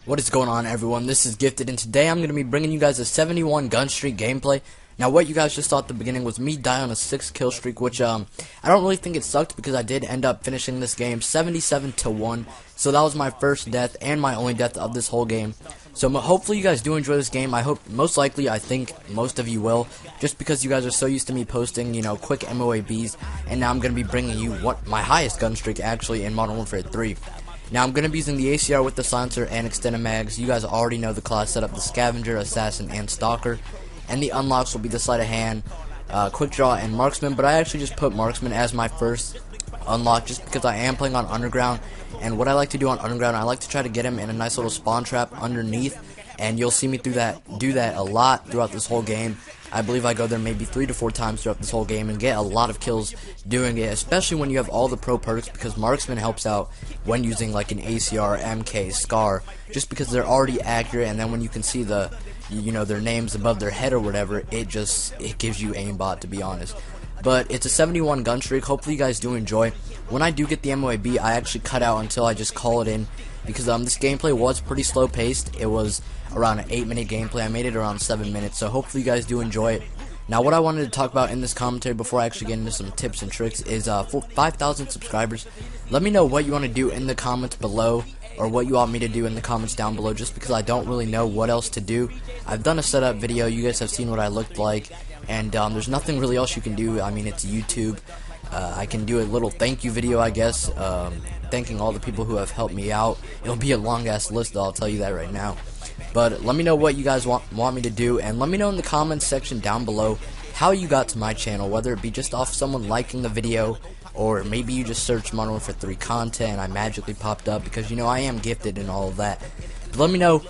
What is going on, everyone? This is Gifted, and today I'm going to be bringing you guys a 71 Gunstreak gameplay. Now, what you guys just saw at the beginning was me die on a 6-kill streak, which I don't really think it sucked because I did end up finishing this game 77-1. So that was my first death and my only death of this whole game. So hopefully you guys do enjoy this game. I think most of you will, just because you guys are so used to me posting, quick MOABs, and now I'm going to be bringing you my highest gun streak actually in Modern Warfare 3. Now I'm going to be using the ACR with the silencer and extended mags. You guys already know the class setup: the Scavenger, Assassin, and Stalker. And the unlocks will be the Sleight of Hand, Quick Draw, and Marksman. But I actually just put Marksman as my first unlock just because I am playing on Underground. And what I like to do on Underground, I like to try to get him in a nice little spawn trap underneath. And you'll see me do that a lot throughout this whole game. I believe I go there maybe 3 to 4 times throughout this whole game and get a lot of kills doing it, especially when you have all the pro perks, because Marksman helps out when using like an ACR, MK, Scar, just because they're already accurate, and then when you can see the, their names above their head or whatever, it gives you aimbot, to be honest. But it's a 71 gun streak. Hopefully you guys do enjoy. When I do get the MOAB, I actually cut out until I just call it in, because this gameplay was pretty slow paced. It was around an 8-minute gameplay. I made it around 7 minutes, so hopefully you guys do enjoy it. Now, what I wanted to talk about in this commentary before I actually get into some tips and tricks is for 5,000 subscribers, let me know what you want to do in the comments below, or what you want me to do in the comments down below, just because I don't really know what else to do. I've done a setup video. You guys have seen what I looked like, and there's nothing really else you can do. I mean, it's YouTube. I can do a little thank you video, I guess, thanking all the people who have helped me out. It'll be a long-ass list, though, I'll tell you that right now. But let me know what you guys want me to do, and let me know in the comments section down below how you got to my channel, whether it be just off someone liking the video, or maybe you just searched Modern Warfare 3 content and I magically popped up, because, I am gifted and all of that. But let me know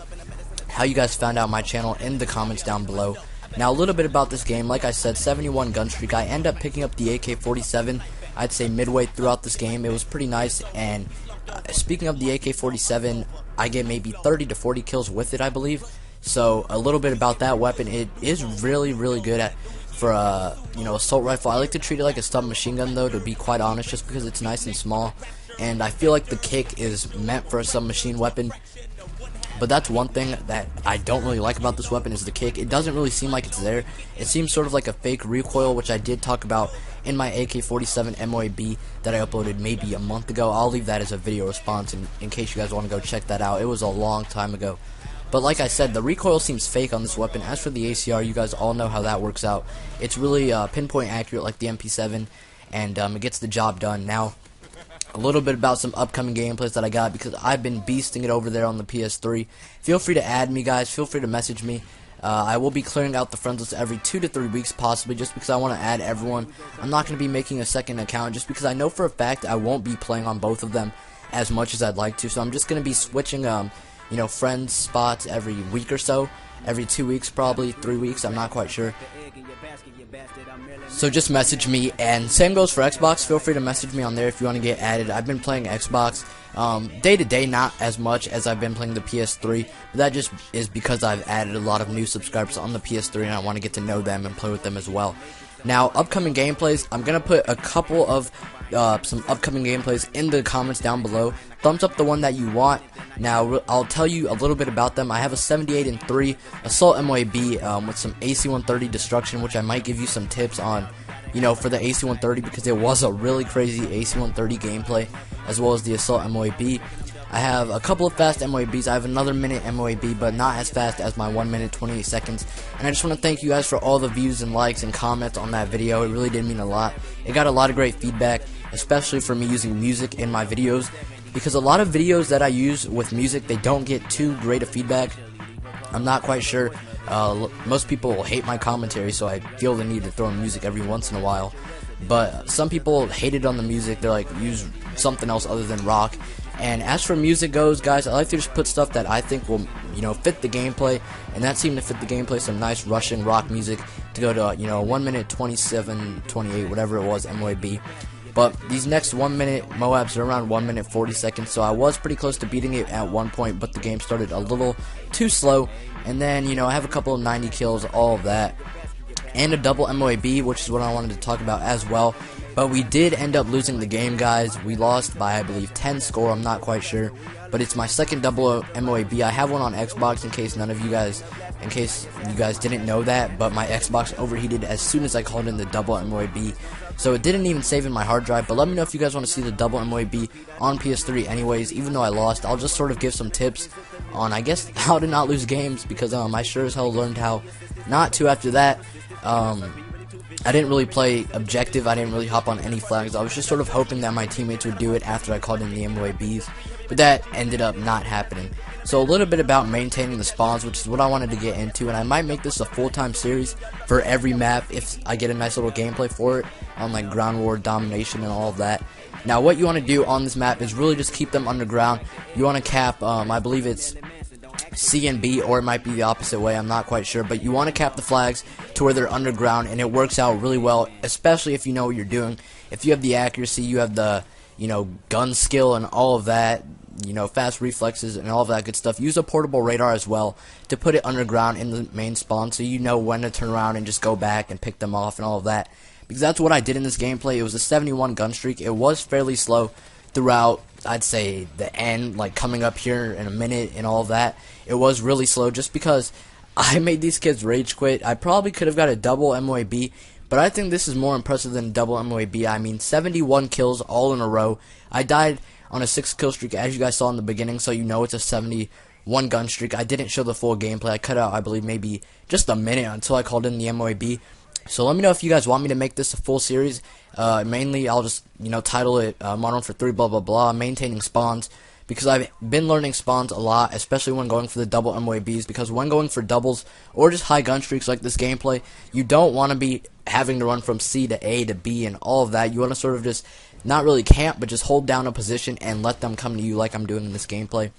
how you guys found out my channel in the comments down below. Now, a little bit about this game. Like I said, 71 gun streak. I end up picking up the AK-47, I'd say midway throughout this game. It was pretty nice, and speaking of the AK-47, I get maybe 30 to 40 kills with it, I believe. So a little bit about that weapon. It is really, really good for a assault rifle. I like to treat it like a submachine gun, though, to be quite honest, just because it's nice and small. And I feel like the kick is meant for a submachine weapon. But that's one thing that I don't really like about this weapon, is the kick. It doesn't really seem like it's there. It seems sort of like a fake recoil, which I did talk about in my AK-47 MOAB that I uploaded maybe a month ago. I'll leave that as a video response in case you guys want to go check that out. It was a long time ago. But like I said, the recoil seems fake on this weapon. As for the ACR, you guys all know how that works out. It's really pinpoint accurate like the MP7, and it gets the job done. Now, a little bit about some upcoming gameplays that I got, because I've been beasting it over there on the PS3. Feel free to add me, guys. Feel free to message me. I will be clearing out the friends list every 2 to 3 weeks, possibly, just because I want to add everyone. I'm not going to be making a second account, just because I know for a fact I won't be playing on both of them as much as I'd like to. So I'm just going to be switching, friends spots every week or so. Every 2 weeks, probably 3 weeks. I'm not quite sure. So just message me, and same goes for Xbox. Feel free to message me on there if you want to get added. I've been playing Xbox day to day, not as much as I've been playing the PS3, but that just is because I've added a lot of new subscribers on the PS3 and I want to get to know them and play with them as well. Now, upcoming gameplays, I'm going to put a couple of some upcoming gameplays in the comments down below. Thumbs up the one that you want. Now, I'll tell you a little bit about them. I have a 78-3 Assault MOAB with some AC-130 destruction, which I might give you some tips on, for the AC-130, because it was a really crazy AC-130 gameplay, as well as the Assault MOAB. I have a couple of fast MOABs. I have another minute MOAB, but not as fast as my 1 minute 28 seconds. And I just want to thank you guys for all the views and likes and comments on that video. It really did mean a lot. It got a lot of great feedback, especially for me using music in my videos, because a lot of videos that I use with music, they don't get too great of feedback. I'm not quite sure. Most people will hate my commentary, so I feel the need to throw in music every once in a while. But some people hate it on the music. They're like, use something else other than rock. And as for music goes, guys, I like to just put stuff that I think will, fit the gameplay. And that seemed to fit the gameplay, some nice Russian rock music to go to, 1 minute 27, 28, whatever it was, MOAB. But these next 1 minute MOABs are around 1 minute 40 seconds, so I was pretty close to beating it at one point, but the game started a little too slow. And then, I have a couple of 90 kills, all of that. And a double MOAB, which is what I wanted to talk about as well. But we did end up losing the game, guys. We lost by, I believe, 10 score. I'm not quite sure. But it's my second double MOAB. I have one on Xbox in case you guys didn't know that. But my Xbox overheated as soon as I called in the double MOAB. So it didn't even save in my hard drive. But let me know if you guys want to see the double MOAB on PS3 anyways. Even though I lost, I'll just sort of give some tips on, I guess, how to not lose games. Because I sure as hell learned how not to after that. I didn't really play objective. I didn't really hop on any flags. I was just sort of hoping that my teammates would do it after I called in the MOABs, but that ended up not happening. So a little bit about maintaining the spawns, which is what I wanted to get into, and I might make this a full-time series for every map if I get a nice little gameplay for it on like Groundwar, domination, and all of that. Now what you want to do on this map is really just keep them underground. You want to cap, I believe it's C and B, or it might be the opposite way, I'm not quite sure, but you want to cap the flags to where they're underground, and it works out really well, especially if you know what you're doing. If you have the accuracy, you have the, gun skill and all of that, fast reflexes and all of that good stuff. Use a portable radar as well to put it underground in the main spawn, so you know when to turn around and just go back and pick them off and all of that, because that's what I did in this gameplay. It was a 71 gun streak. It was fairly slow throughout, I'd say, the end, like coming up here in a minute and all of that. It was really slow just because I made these kids rage quit. I probably could have got a double MOAB, but I think this is more impressive than a double MOAB. I mean, 71 kills all in a row. I died on a 6 kill streak, as you guys saw in the beginning, so you know it's a 71 gun streak. I didn't show the full gameplay. I cut out, I believe, maybe just a minute until I called in the MOAB. So let me know if you guys want me to make this a full series. Mainly, I'll just, title it Modern Warfare 3 blah blah blah, maintaining spawns, because I've been learning spawns a lot, especially when going for the double MOABs, because when going for doubles or just high gun streaks like this gameplay, you don't want to be having to run from C to A to B and all of that. You want to sort of just not really camp, but just hold down a position and let them come to you like I'm doing in this gameplay.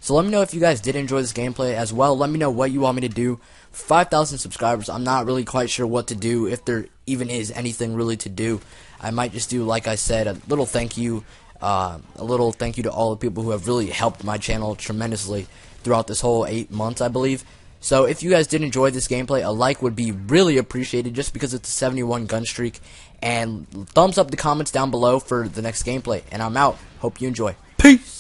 So let me know if you guys did enjoy this gameplay as well. Let me know what you want me to do. 5,000 subscribers, I'm not really quite sure what to do, if there even is anything really to do. I might just do, like I said, a little thank you to all the people who have really helped my channel tremendously throughout this whole 8 months, I believe. So if you guys did enjoy this gameplay, a like would be really appreciated, just because it's a 71 gun streak. And thumbs up the comments down below for the next gameplay. And I'm out. Hope you enjoy. Peace!